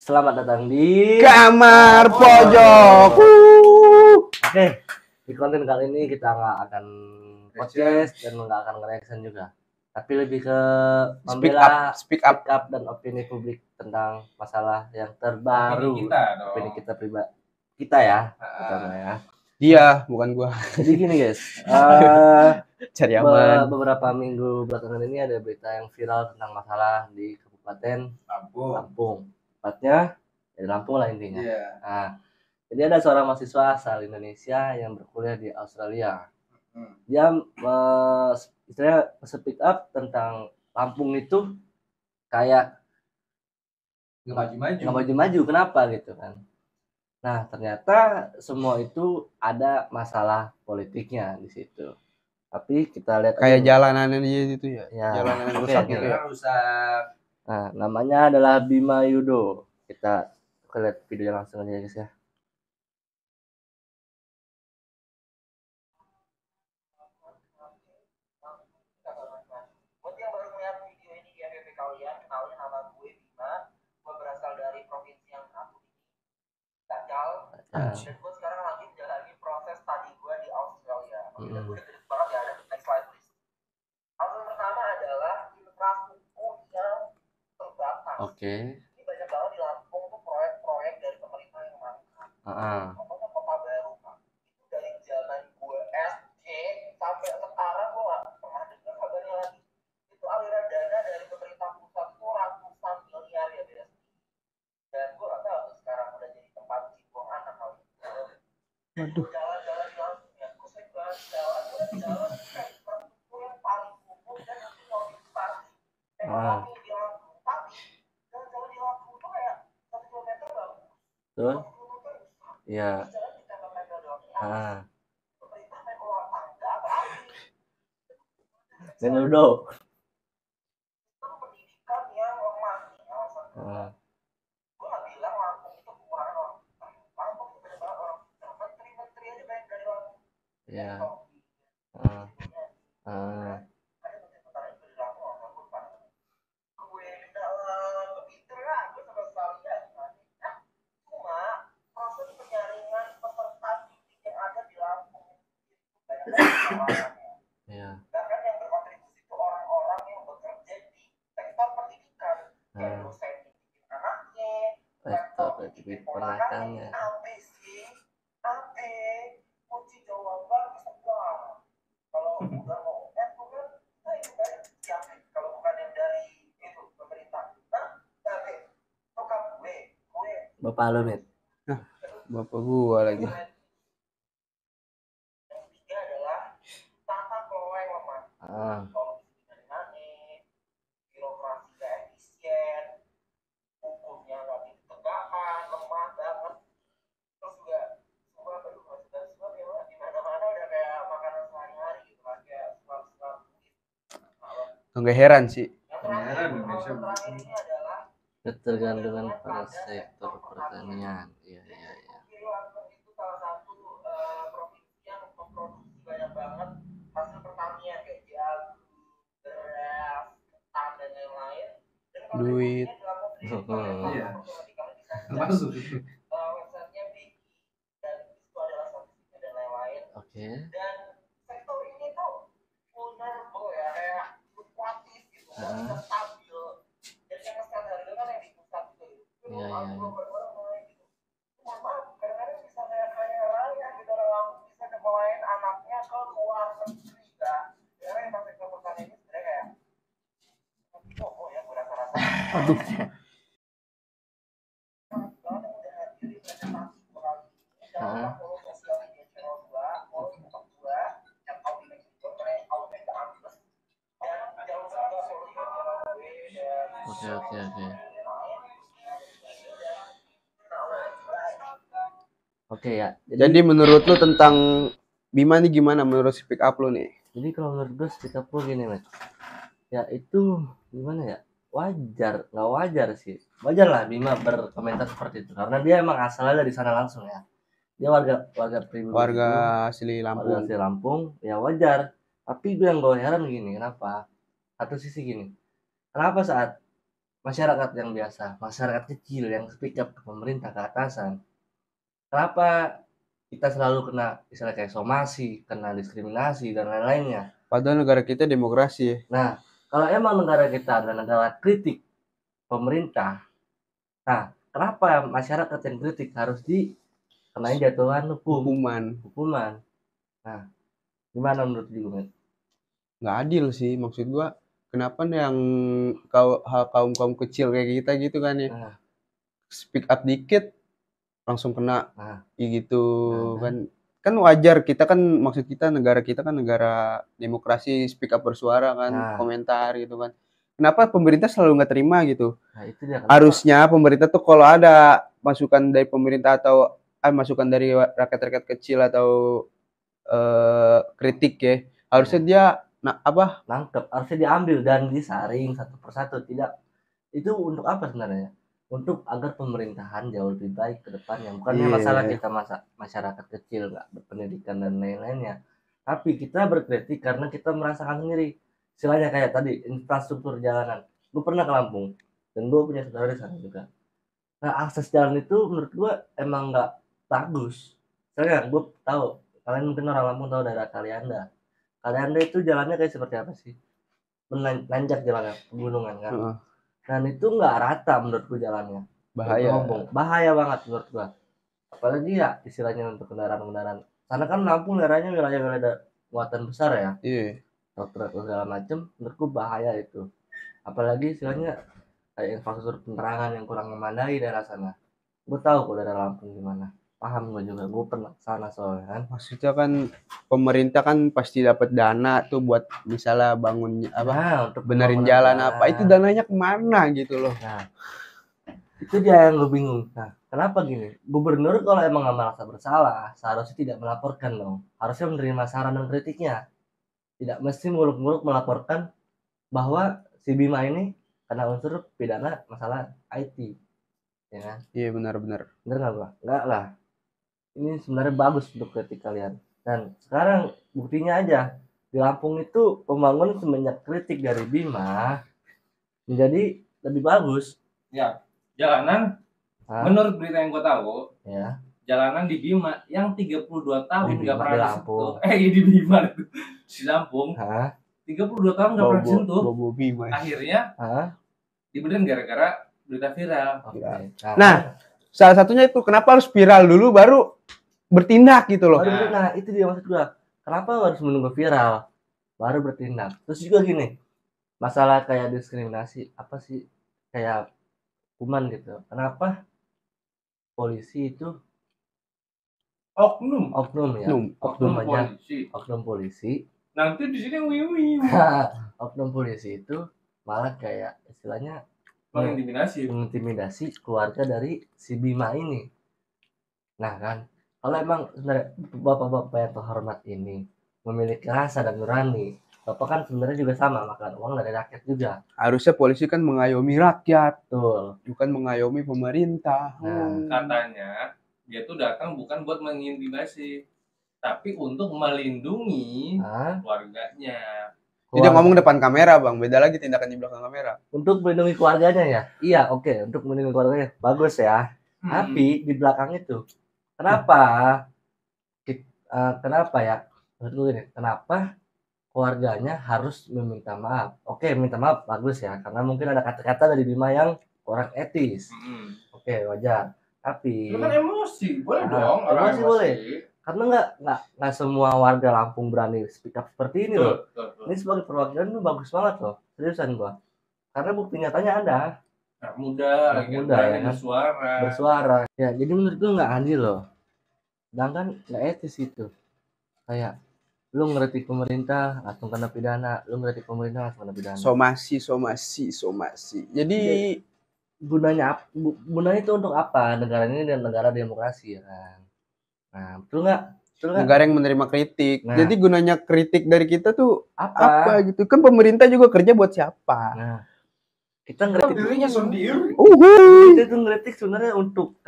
Selamat datang di Kamar Pojok. Oke, di konten kali ini kita nggak akan podcast dan nggak akan nge-reaction juga, tapi lebih ke membela Speak up. dan opini publik tentang masalah yang terbaru. Opini kita pribadi kita ya, pertama ya. Dia, bukan gua. Jadi gini guys, Cari aman. beberapa minggu belakangan ini ada berita yang viral tentang masalah di Kabupaten Lampung. Tepatnya di Lampung lah intinya. Nah, jadi ada seorang mahasiswa asal Indonesia yang berkuliah di Australia. Dia istilahnya speak up tentang Lampung itu kayak nggak maju-maju, kenapa gitu kan. Nah, ternyata semua itu ada masalah politiknya di situ. Tapi kita lihat kayak jalanannya dia itu ya. Jalanan rusak gitu ya. Nah, namanya adalah Bima Yudo. Kita lihat videonya langsung aja guys ya. Buat yang baru melihat video ini di FYP kalian, kenalin nama gue Bima. Gue berasal dari provinsi yang satu ini, Gagal. Dan gue sekarang lagi menjalani proses studi gue di Australia. Gue udah gede banget ya, ada next slide please. Alasan pertama adalah infrastruktur yang terbatas. Oke. Ini banyak banget di Lampung tuh proyek-proyek dari pemerintah yang mangkrak. Contohnya kota baru kan. Itu dari zaman gue SD sampai sekarang gue gak pernah dengar kabarnya lagi. Itu aliran dana dari pemerintah pusat tuh ratusan miliar ya beda. Dan gue gak tahu tuh sekarang udah jadi tempat buang anak kali. Waduh. Jalan-jalan di Lampung ya, gue sering banget jalan kayak infrastruktur yang paling umum dan itu lebih besar. Ekonomi di Lampung, tapi jalan-jalan di Lampung tuh kayak 1 kilometer bagus. Tuh? 1 kilometer besar. Iya. Jalan di tempel-tempel doang. Pemerintah main olah tangga apa lagi? Dan Yudo. Pendidikan yang lemah nih alasan. Gue gak bilang Lampung itu kekurangan orang. Lampung itu banyak banget orang. Menteri-menteri aja banyak dari Lampung. Iya. Ada menteri-menteri juga di Lampung, orang gue lupa. Gue dalam pinter lah, gue sama sekali ya. Cuma proses penyaringan peserta didik yang ada di Lampung itu banyak banget. Iya. Bahkan yang berkontribusi itu orang-orang yang bekerja di sektor pendidikan, kayak dosen didikin anaknya, rektor didikin ponakannya, ABC, AB, kunci jawaban kesebelah. Kalau udah mau itu kan, nah itu kan siapa? Kalau bukan yang dari itu pemerintah, nah tapi tukang gue. Bapak lu nih. Bapak gua lagi. Yang ketiga adalah tata kelola yang lemah. Korupsi dari aneh, birokrasi gak efisien, hukumnya gak ditegakkan, lemah banget. Terus juga semua suap ya di mana-mana udah kayak makanan sehari-hari gitu kan, kayak suap-suap duit. Enggak heran sih. Yang terakhir ini adalah Ketergantungan pada sektor pertanian. Iya. Lampung itu salah satu provinsi yang memproduksi banyak banget hasil pertanian kayak jagung, beras, ketan dan lain-lain. Dan Duit. Masuk. Websitenya Begi dan itu adalah statistiknya dan lain-lain. Oke. Dan sektor ini tuh vulnerable ya, kayak fluktuatif gitu, nggak bisa stabil. Dan yang nge-set harga kan yang di pusat gitu. Mohon maaf, kadang-kadang bisa kayak kaya raya gitu, orang Lampung bisa nyekolahin anaknya ke luar negeri kan. Karena emang sektor pertanian ini sebenarnya kayak ya gue rasa-rasa. Aduh. Oke. Oke ya. Jadi menurut lu tentang Bima nih gimana menurut speak up lu nih? Jadi kalau menurut gue speak up lu gini, Mas. Ya itu gimana ya? Wajar, nggak wajar sih. Wajar lah Bima berkomentar seperti itu karena dia emang asalnya dari sana langsung ya. Dia warga pribumi. Warga asli Lampung. Warga asli Lampung, ya wajar. Tapi gue yang gue heran gini, kenapa? Satu sisi gini. Kenapa saat masyarakat yang biasa, masyarakat kecil yang speak up ke pemerintah, ke atasan, kenapa kita selalu kena istilah kayak somasi, kena diskriminasi dan lain-lainnya. Padahal negara kita demokrasi. Nah, kalau emang negara kita adalah negara kritik pemerintah, nah kenapa masyarakat yang kritik harus dikenain jatuhan hukuman? Nah, gimana menurut Jumet? Nggak adil sih, maksud gua. Kenapa yang kaum kecil kayak kita gitu kan ya, speak up dikit langsung kena gitu kan wajar. Kita kan, maksud kita negara kita kan negara demokrasi, speak up bersuara kan, komentar gitu kan. Kenapa pemerintah selalu nggak terima gitu? Itu dia, harusnya pemerintah tuh kalau ada masukan dari pemerintah atau masukan dari rakyat-rakyat kecil atau kritik ya, harusnya dia nangkep, harusnya diambil dan disaring satu persatu. Tidak, itu untuk apa sebenarnya? Untuk agar pemerintahan jauh lebih baik ke depannya. Bukannya masalah kita masyarakat kecil nggak berpendidikan dan lain-lainnya, tapi kita berkritik karena kita merasakan sendiri. Istilahnya kayak tadi infrastruktur jalanan. Gue pernah ke Lampung dan gue punya saudara di sana juga. Nah, akses jalan itu menurut gue emang nggak bagus. Soalnya gue tahu, kalian mungkin orang Lampung tahu daerah Kalianda itu jalannya kayak seperti apa sih? Menanjak jalannya, pegunungan kan. Dan itu nggak rata menurutku jalannya. Bahaya banget menurut gua. Apalagi ya istilahnya untuk kendaraan-kendaraan. Karena kan Lampung daerahnya wilayah muatan besar ya. Truk segala macem, menurutku bahaya itu. Apalagi istilahnya kayak infrastruktur penerangan yang kurang memadai daerah sana. Gue tahu kok daerah Lampung gimana. Paham gue juga, gue pernah sana soalnya kan. Maksudnya kan pemerintah kan pasti dapat dana tuh buat misalnya bangun untuk benerin jalan apa, itu dananya kemana gitu loh. Nah, itu dia yang gue bingung. Nah, kenapa gini? Gubernur kalau emang nggak merasa bersalah, seharusnya tidak melaporkan dong. Harusnya menerima saran dan kritiknya. Tidak mesti muluk-muluk melaporkan bahwa si Bima ini kena unsur pidana masalah IT. Ya kan? Iya, benar-benar. Bener nggak gua? Enggak lah. Ini sebenarnya bagus untuk kritik kalian. Dan sekarang buktinya aja, di Lampung itu pembangunan semenjak kritik dari Bima menjadi lebih bagus. Ya, jalanan menurut berita yang gue tahu, ya, jalanan di Bima yang 32 tahun nggak pernah disentuh. Di Bima di Lampung. 32 tahun nggak pernah disentuh. Akhirnya dibenerin gara-gara berita viral. Nah, salah satunya itu kenapa harus viral dulu baru bertindak gitu loh. Nah, itu dia maksud gua. Kenapa harus menunggu viral baru bertindak? Terus juga gini, masalah kayak diskriminasi apa sih, kayak hukuman gitu. Kenapa polisi itu oknum polisi. Nanti di sini wiwi. Oknum polisi itu malah kayak istilahnya mengintimidasi keluarga dari si Bima ini. Nah kan, kalau emang sebenarnya bapak-bapak yang terhormat ini memiliki rasa dan nurani, bapak kan sebenarnya juga sama makan uang dari rakyat juga. Harusnya polisi kan mengayomi rakyat, bukan mengayomi pemerintah. Katanya dia tuh datang bukan buat mengintimidasi, tapi untuk melindungi keluarganya. Jadi ngomong depan kamera bang, beda lagi tindakan di belakang kamera. Untuk melindungi keluarganya ya, iya oke, untuk melindungi keluarganya bagus ya. Tapi di belakang itu, kenapa ya? Menurut ini, kenapa keluarganya harus meminta maaf? Oke, minta maaf bagus ya, karena mungkin ada kata-kata dari Bima yang kurang etis. Oke, wajar. Tapi kan emosi, boleh dong. Emosi boleh. Karena nggak semua warga Lampung berani speak up seperti ini loh. Ini sebagai perwakilan itu bagus banget loh, seriusan gua. Karena bukti nyatanya ada. Muda ya kan? Bersuara. Ya, jadi menurut gua nggak adil loh. Sedangkan nggak etis itu. Kayak lu ngeritik pemerintah langsung kena pidana, lu ngeritik pemerintah langsung kena pidana. Somasi. Jadi gunanya itu untuk apa? Negara ini dan negara demokrasi ya kan. Nah, betul nggak? Negara yang menerima kritik. Nah, jadi gunanya kritik dari kita tuh apa gitu? Kan pemerintah juga kerja buat siapa? Nah, kita ngeritik dirinya sendiri. Kita tuh ngeritik sebenarnya untuk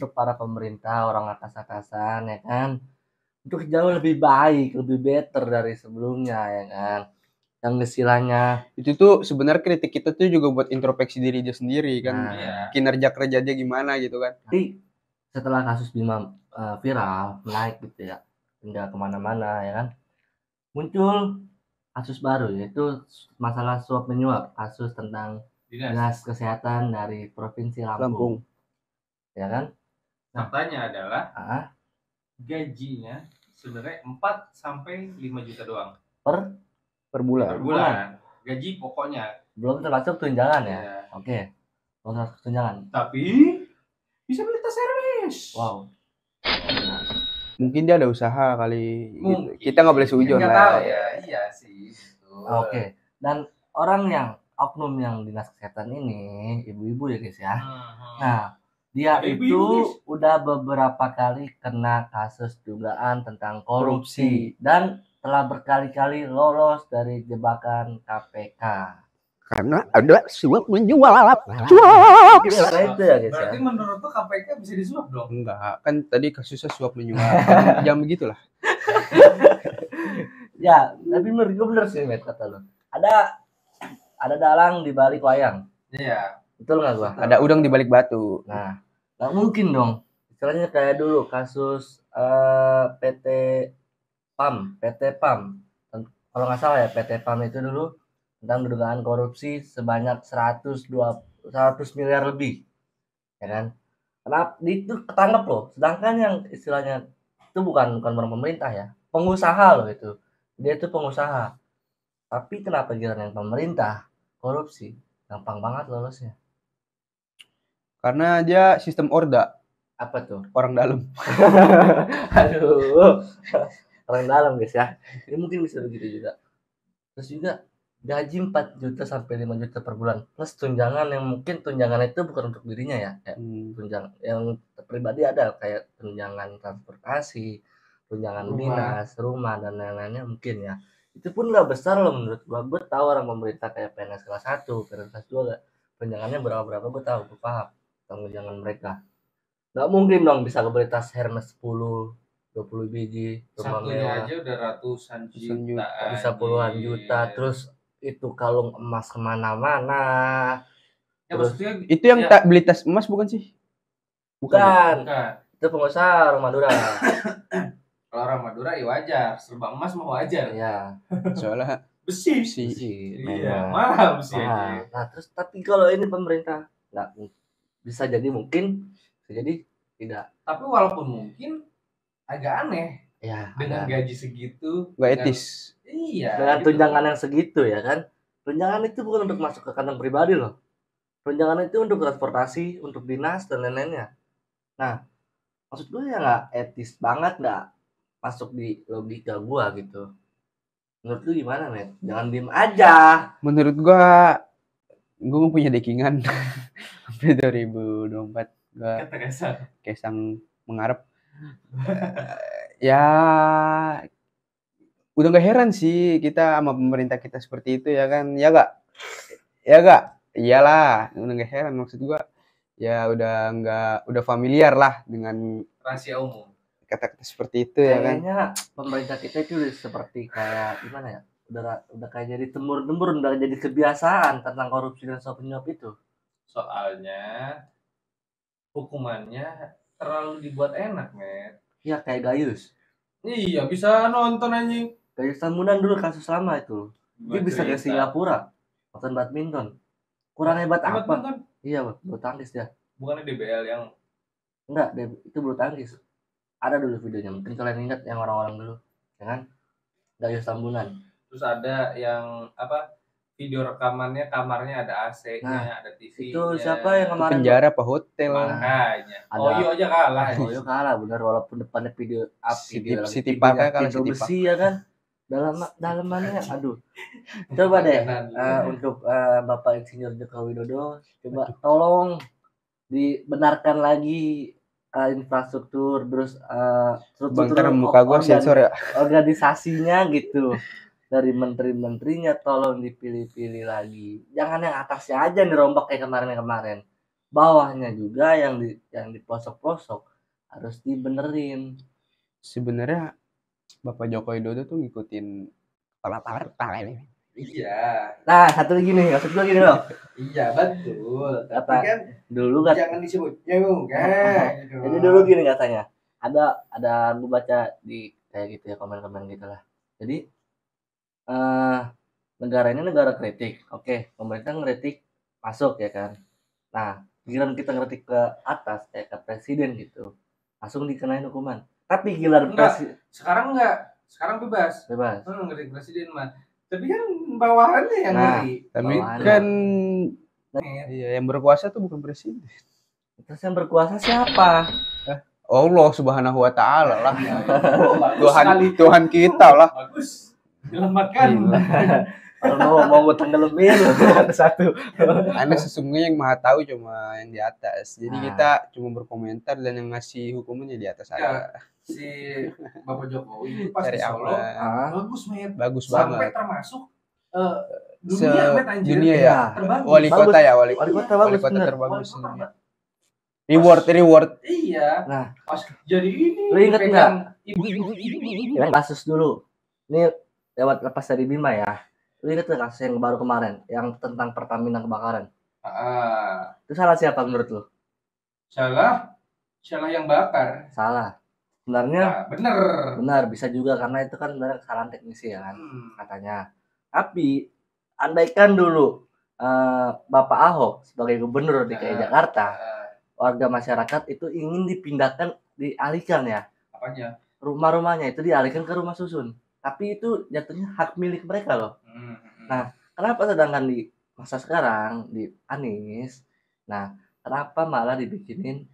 para pemerintah, orang atas-atasan ya kan. Untuk jauh lebih baik, lebih better dari sebelumnya ya kan. yang istilahnya itu tuh sebenarnya kritik kita tuh juga buat introspeksi diri dia sendiri kan, kinerja kerja dia gimana gitu kan. Tapi setelah kasus Bima viral naik gitu ya, hingga kemana-mana ya kan, muncul kasus baru yaitu masalah suap menyuap, kasus tentang dinas kesehatan dari provinsi Lampung. Ya kan? Faktanya adalah gajinya sebenarnya 4 sampai 5 juta doang per bulan. Gaji pokoknya. Belum termasuk tunjangan ya. Oke. Belum termasuk tunjangan. Tapi bisa beli tas Hermes. Wow. Mungkin dia ada usaha kali. Gitu. Kita nggak boleh seujon lah. Tahu ya. Iya sih. Oke. Dan orang yang oknum yang dinas kesehatan ini ibu-ibu ya guys ya. Nah, dia itu udah beberapa kali kena kasus dugaan tentang korupsi dan telah berkali-kali lolos dari jebakan KPK. Karena ada suap menyuap. Itu ya guys. Berarti menurut tuh KPK bisa disuap dong? Enggak, kan tadi kasusnya suap menyuap. Jangan begitulah. Ya, tapi menurut gue bener sih, Met, kata lo. Ada dalang di balik wayang. Iya. Betul nggak gua? Ada udang di balik batu. Nah, nggak mungkin dong. Istilahnya kayak dulu kasus PT PAM. Kalau nggak salah ya, PT PAM itu dulu tentang dugaan korupsi sebanyak 100 miliar lebih. Ya kan? Kenapa itu ketangkep loh. Sedangkan yang istilahnya itu bukan orang pemerintah ya. Pengusaha loh itu. Dia itu pengusaha. Tapi kenapa giliran yang pemerintah korupsi? Gampang banget lolosnya. Karena dia sistem orda. Apa tuh? Orang dalam. Aduh. Orang dalam guys ya. Ini mungkin bisa begitu juga. Terus juga gaji 4 juta sampai 5 juta per bulan. Plus tunjangan yang mungkin tunjangan itu bukan untuk dirinya ya. Tunjangan yang pribadi ada kayak tunjangan transportasi, tunjangan dinas, rumah dan lain-lainnya mungkin ya. Itu pun nggak besar loh menurut gua. Gue tahu orang pemerintah kayak PNS kelas 1, PNS kelas 2 tunjangannya berapa gue tahu, gue paham tunjangan mereka. Nggak mungkin dong bisa beli tas Hermes 10, 20 biji, rumah mewah aja udah ratusan juta, bisa puluhan juta, terus itu kalung emas kemana-mana. Ya, terus itu yang tak beli tas emas bukan sih? Bukan. Itu pengusaha orang Madura. Kalau orang Madura ya wajar, serba emas mau wajar. Iya. Soalnya besi. Iya, mahal besi aja. Nah, terus tapi kalau ini pemerintah nggak bisa jadi mungkin, bisa jadi tidak. Tapi walaupun mungkin agak aneh. Ya, dengan gaji segitu, nggak etis. Iya. Dengan gitu. Tunjangan yang segitu ya kan. Tunjangan itu bukan untuk masuk ke kantong pribadi loh. Tunjangan itu untuk transportasi, untuk dinas dan lain-lainnya. Nah, maksud gue ya nggak etis banget, nggak masuk di logika gue gitu. Menurut lu gimana, Met? Jangan diem aja. Menurut gue punya dekingan sampai 2024. Kata Kaisang mengharap. Ya udah gak heran sih kita sama pemerintah kita seperti itu ya kan, ya gak iyalah, udah gak heran, maksud gua ya udah familiar lah dengan rahasia umum kata-kata seperti itu ya kan. Kayaknya pemerintah kita itu udah seperti kayak gimana ya, udah kayak jadi temurun udah jadi kebiasaan tentang korupsi dan suap menyuap itu. Soalnya hukumannya terlalu dibuat enak, Met. Iya, kayak Gayus. Iya, bisa nonton anjing. Gayus Tambunan dulu kasus lama itu. Dia bisa ke Singapura nonton badminton. Kurang hebat apa? Badminton? Iya, bulu tangkis dia. Bukannya DBL yang enggak, itu bulu tangkis. Ada dulu videonya, mungkin kalian ingat yang orang-orang dulu, ya kan? Gayus Tambunan. Terus ada yang apa? Video rekamannya kamarnya ada AC-nya, ada TV-nya. Itu siapa yang kemarin? Penjara apa hotel? Makanya. Oyo aja kalah. Oyo kalah benar, walaupun depannya video City Park kalah City besi ya kan. Dalamannya aduh. Coba deh untuk Bapak Insinyur Joko Widodo, coba tolong dibenarkan lagi infrastruktur, terus struktur muka gua sensor ya. Organisasinya gitu. Dari menteri-menterinya tolong dipilih-pilih lagi. Jangan yang atasnya aja dirombak kayak kemarin. Bawahnya juga yang di pelosok-pelosok harus dibenerin. Sebenarnya Bapak Joko Widodo tuh ngikutin kepala partai. Iya. Nah, satu lagi nih, maksud gua gini loh. Iya, betul. Tapi Kata kan dulu kan jangan disebut juga gitu. jadi dulu gini katanya. Ada gua baca di kayak gitu ya, komen-komen gitu lah. Jadi negara ini negara kritik. Oke, pemerintah ngeritik masuk ya kan. Nah, giliran kita ngeritik ke atas kayak ke presiden gitu, langsung dikenain hukuman. Tapi giliran sekarang enggak. Sekarang bebas. Bebas. Ngeritik presiden mah. Tapi kan bawahannya yang ngeri. Tapi kan iya, yang berkuasa tuh bukan presiden. Terus yang berkuasa siapa? Allah Subhanahu wa taala lah. Tuhan kita lah. Bagus. Selamatkan. Kalau mau tenggelamnya satu. Anda sesungguhnya yang maha tahu cuma yang di atas. Jadi kita cuma berkomentar dan yang ngasih hukumannya di atas aja. Si Bapak Jokowi pas di Solo bagus met. Bagus banget. Sampai termasuk dunia met anjir. Dunia ya. Wali kota ya, wali kota terbagus. Reward. Iya. Nah, pas jadi ini. Lu inget enggak? Yang kasus dulu. Ini lewat lepas dari Bima ya. Lu inget nggak kasus yang baru kemarin yang tentang Pertamina kebakaran? Itu salah siapa menurut lu? Salah yang bakar. Salah. Sebenarnya benar bisa juga karena itu kan sebenarnya kesalahan teknisi ya kan katanya. Tapi andaikan dulu Bapak Ahok sebagai gubernur DKI Jakarta, warga masyarakat itu ingin dialihkan ya. Apanya? Rumah-rumahnya itu dialihkan ke rumah susun. Tapi itu jatuhnya hak milik mereka loh. Nah, kenapa sedangkan di masa sekarang di Anies, nah kenapa malah dibikinin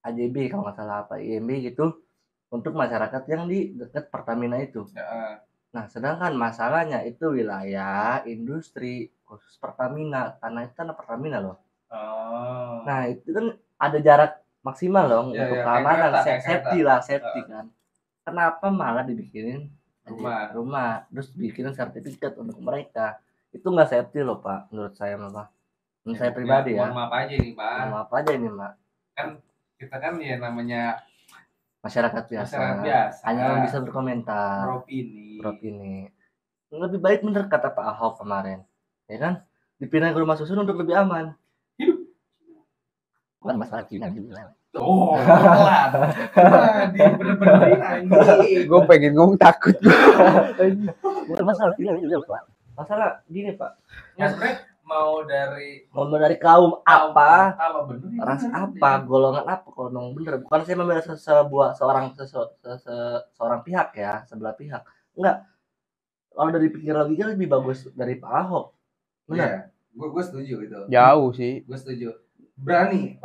AJB kalau nggak salah apa IMB gitu untuk masyarakat yang di dekat Pertamina itu. Nah, sedangkan masalahnya itu wilayah industri khusus Pertamina, tanah itu tanah Pertamina loh. Nah, itu kan ada jarak maksimal loh untuk keamanan, safety kan. Kenapa malah dibikinin rumah terus bikinin sertifikat untuk mereka? Itu nggak safety loh Pak, menurut saya Pak. Menurut saya pribadi ya. Mohon maaf aja nih Pak. Kan kita kan ya namanya masyarakat biasa. Hanya bisa berkomentar. Beropini. Lebih baik bener kata Pak Ahok kemarin, ya kan? Dipindahin ke rumah susun untuk lebih aman. Bukan masalah pindah. Oh, gue pengen ngomong takut. Bukan masalah masalah gini Pak. Ya sebenarnya mau dari kaum apa, ras apa, golongan apa, kalau bener. Bukan saya membela seorang pihak ya, sebelah pihak. Enggak. Kalau dari pikir logika lebih bagus dari Pak Ahok. Benar. Yeah, gue setuju itu. Jauh sih. Gue setuju. Berani.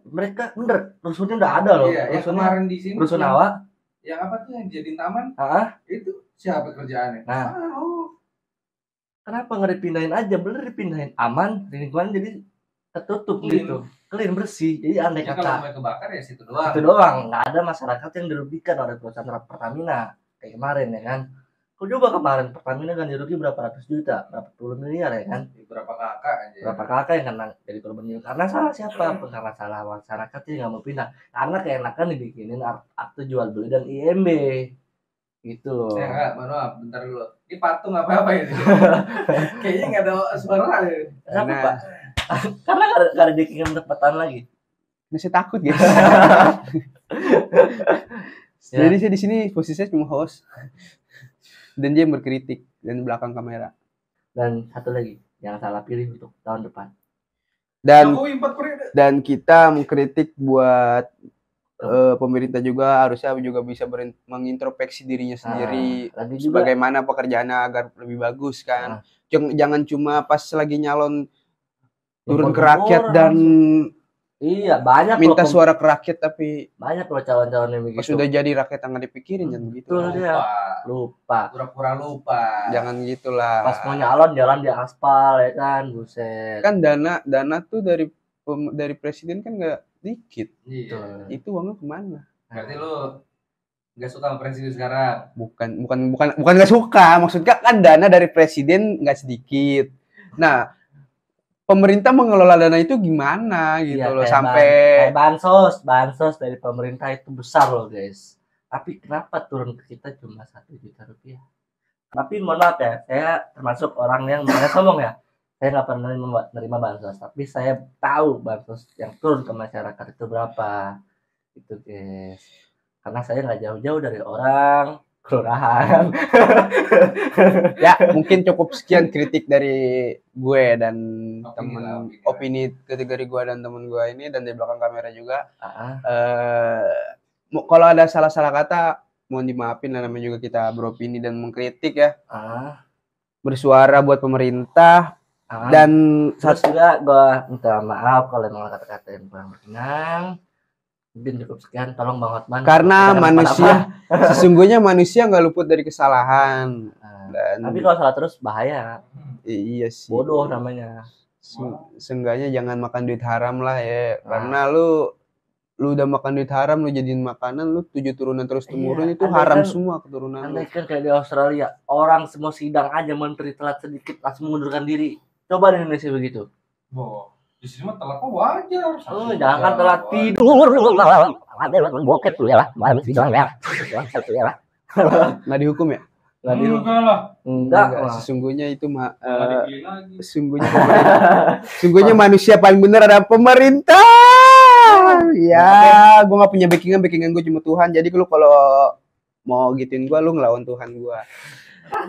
Mereka bener. Rusunnya udah ada loh. Iya, yang kemarin di sini. Rusun awak. Yang apa tuh yang jadiin taman? Itu siapa kerjaannya? Nah. Kenapa nggak dipindahin aja? Bener dipindahin aman, lingkungan jadi tertutup gitu, clean bersih. Jadi andai kata kalau mau kebakar ya situ doang. Itu doang, nggak ada masyarakat yang dirugikan oleh perusahaan Pertamina kayak kemarin ya kan. Kau coba kemarin Pertamina ganti rugi berapa ratus juta, berapa puluh miliar ya kan? Berapa kakak aja. Berapa kakak yang kena jadi korban juga? Karena salah siapa? Karena salah masyarakat yang nggak mau pindah. Karena keenakan dibikinin akte jual beli dan IMB. Gitu loh. Ya enggak, maaf, bentar dulu. Ini patung apa ini? Kayaknya enggak ada suara ya. Kenapa, Pak? Karena enggak ada dikirim tempatan lagi. Masih takut, guys. Jadi saya di sini posisinya cuma host. Dan dia yang berkritik dan belakang kamera. Dan satu lagi, jangan salah pilih untuk tahun depan. Dan kita mengkritik buat pemerintah juga harusnya juga bisa mengintrospeksi dirinya sendiri bagaimana pekerjaannya agar lebih bagus kan. Jangan cuma pas lagi nyalon turun ke rakyat dan banyak minta suara ke rakyat, tapi banyak loh calon-calon yang begitu. Pas sudah jadi rakyat nggak dipikirin jangan begitu. Lupa. Pura-pura lupa. Jangan gitulah. Pas mau nyalon jalan di aspal ya kan, buset. Kan dana tuh dari presiden kan nggak dikit. Iya. Itu uangnya kemana? Berarti lu nggak suka sama presiden sekarang? Bukan nggak suka. Maksudnya kan dana dari presiden nggak sedikit. Nah, pemerintah mengelola dana itu gimana gitu loh sampai bansos dari pemerintah itu besar loh guys. Tapi kenapa turun ke kita cuma 1 juta rupiah? Tapi mohon maaf ya, saya termasuk orang yang sombong ya. Saya nggak pernah menerima bansos, tapi saya tahu bansos yang turun ke masyarakat itu berapa. Itu guys. Karena saya nggak jauh-jauh dari orang kelurahan. Ya, mungkin cukup sekian kritik dari gue dan teman opini dari gue dan teman gue ini dan di belakang kamera juga. Kalau ada salah-salah kata mohon dimaafin lah, namanya juga kita beropini dan mengkritik ya. Bersuara buat pemerintah dan terus juga gue minta maaf kalau emang kata-kata yang kurang berkenan. Mungkin cukup sekian, tolong Bang Hotman. Karena manusia, sesungguhnya manusia nggak luput dari kesalahan. Tapi kalau salah terus bahaya. Iya sih. Bodoh namanya. Seenggaknya jangan makan duit haram lah ya. Karena lu udah makan duit haram, lu jadiin makanan, lu 7 turunan terus temurun itu haram kan, semua keturunan lu. Kan kayak di Australia, orang semua sidang aja menteri telat sedikit langsung mengundurkan diri. Coba di Indonesia begitu. Di sini mah telat wajar. Jangan telat tidur. Bokep tuh ya lah. Nggak dihukum ya? Nggak dihukum lah. Enggak. Sesungguhnya itu sesungguhnya manusia paling benar adalah pemerintah. Ya, gue nggak punya backingan gue cuma Tuhan. Jadi lu kalau mau gituin gue, lu ngelawan Tuhan gue.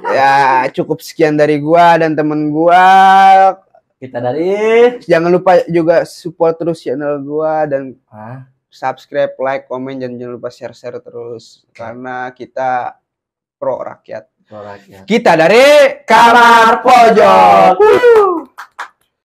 Ya, cukup sekian dari gue dan temen gue. Kita dari jangan lupa juga support terus channel gua dan subscribe, like, komen, dan jangan lupa share terus karena kita pro rakyat. Kita dari Kamar Pojok.